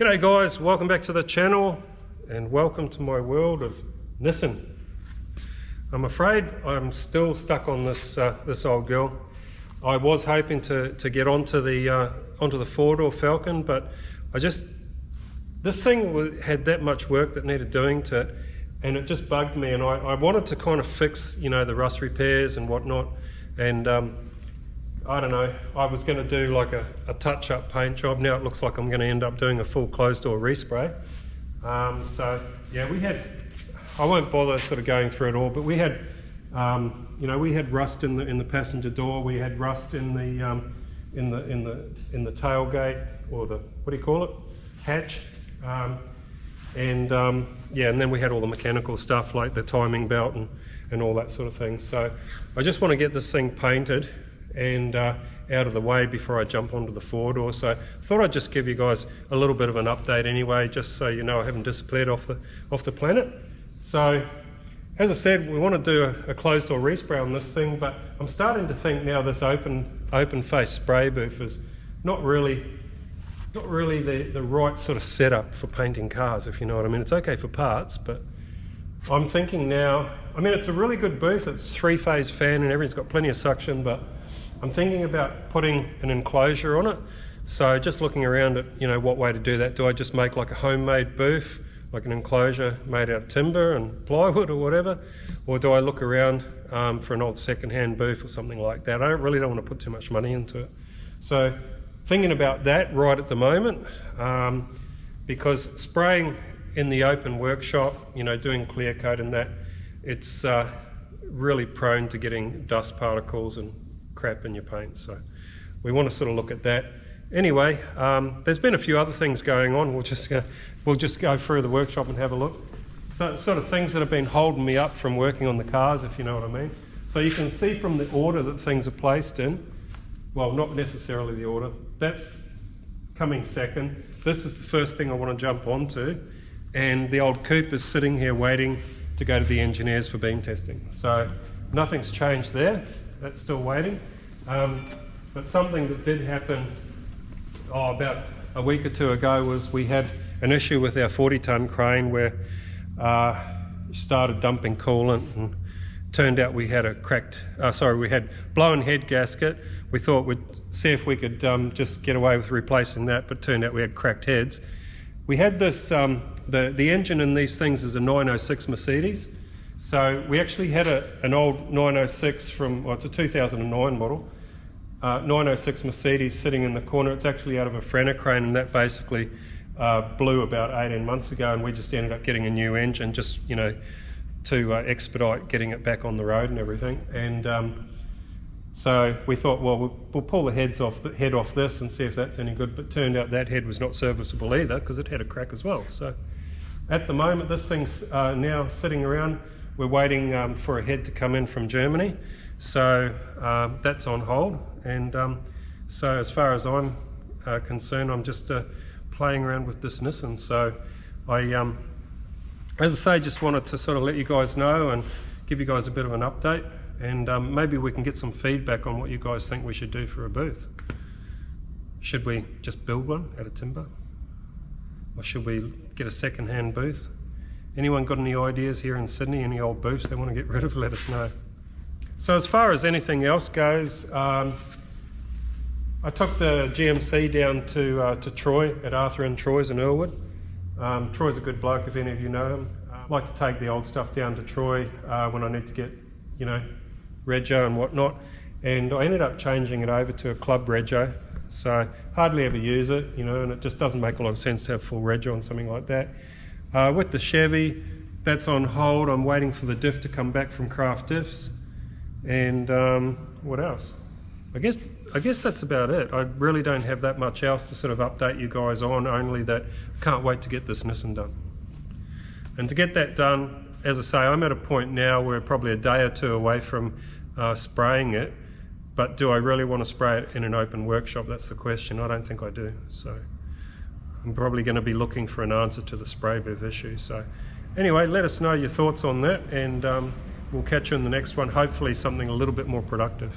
G'day guys, welcome back to the channel and welcome to my world of Nissan. I'm afraid I'm still stuck on this old girl. I was hoping to get onto the 4-door Falcon, but this thing had that much work that needed doing to it, and it just bugged me, and I wanted to kind of fix, you know, the rust repairs and whatnot, and I don't know, I was going to do like a touch-up paint job. Now it looks like I'm going to end up doing a full closed-door respray. So yeah, I won't bother sort of going through it all, but we had, you know, we had rust in the passenger door. We had rust in the tailgate, or the, what do you call it, hatch, yeah, and then we had all the mechanical stuff like the timing belt and all that sort of thing. So I just want to get this thing painted and out of the way before I jump onto the 4-door. So I thought I'd just give you guys a little bit of an update anyway, just so you know I haven't disappeared off the planet. So as I said, we want to do a closed door respray on this thing, but I'm starting to think now this open face spray booth is not really the right sort of setup for painting cars, if you know what I mean. It's okay for parts, but I'm thinking now, I mean, it's a really good booth. It's 3-phase fan and everything's got plenty of suction, but I'm thinking about putting an enclosure on it. So just looking around at, you know, what way to do that. Do I just make like a homemade booth, like an enclosure made out of timber and plywood or whatever? Or do I look around for an old second-hand booth or something like that? I really don't want to put too much money into it. So thinking about that right at the moment, because spraying in the open workshop, you know, doing clear coat and that, it's really prone to getting dust particles and crap in your paint. So we want to sort of look at that. Anyway, there's been a few other things going on. We'll just go through the workshop and have a look. So, sort of things that have been holding me up from working on the cars, if you know what I mean. So you can see from the order that things are placed in, well, not necessarily the order, that's coming second. This is the first thing I want to jump onto, and the old coupe is sitting here waiting to go to the engineers for beam testing. So nothing's changed there, that's still waiting. But something that did happen about a week or two ago was we had an issue with our 40-ton crane where started dumping coolant, and turned out we had we had blown head gasket. We thought we'd see if we could just get away with replacing that, but turned out we had cracked heads. We had this, the engine in these things is a 906 Mercedes. So we actually had an old 906 from, well, it's a 2009 model, 906 Mercedes sitting in the corner. It's actually out of a Frenner crane, and that basically blew about 18 months ago, and we just ended up getting a new engine just, you know, to expedite getting it back on the road and everything. And so we thought, well, we'll pull the head off this and see if that's any good, but turned out that head was not serviceable either because it had a crack as well. So at the moment, this thing's now sitting around. We're waiting for a head to come in from Germany. So that's on hold. And so as far as I'm concerned, I'm just playing around with this Nissan. So as I say, just wanted to sort of let you guys know and give you guys a bit of an update, and maybe we can get some feedback on what you guys think we should do for a booth. Should we just build one out of timber? Or should we get a second-hand booth? Anyone got any ideas here in Sydney, any old booths they want to get rid of, let us know. So as far as anything else goes, I took the GMC down to Troy, at Arthur and Troy's in Earlwood. Troy's a good bloke, if any of you know him. I like to take the old stuff down to Troy when I need to get, you know, rego and whatnot. And I ended up changing it over to a club rego. So hardly ever use it, you know, and it just doesn't make a lot of sense to have full rego on something like that. With the Chevy, that's on hold. I'm waiting for the diff to come back from Craft Diffs. And what else? I guess that's about it. I really don't have that much else to sort of update you guys on, only that I can't wait to get this Nissan done. And to get that done, as I say, I'm at a point now where probably a day or two away from spraying it, but do I really want to spray it in an open workshop? That's the question. I don't think I do. So I'm probably going to be looking for an answer to the spray booth issue. So anyway, let us know your thoughts on that, and we'll catch you in the next one, hopefully something a little bit more productive.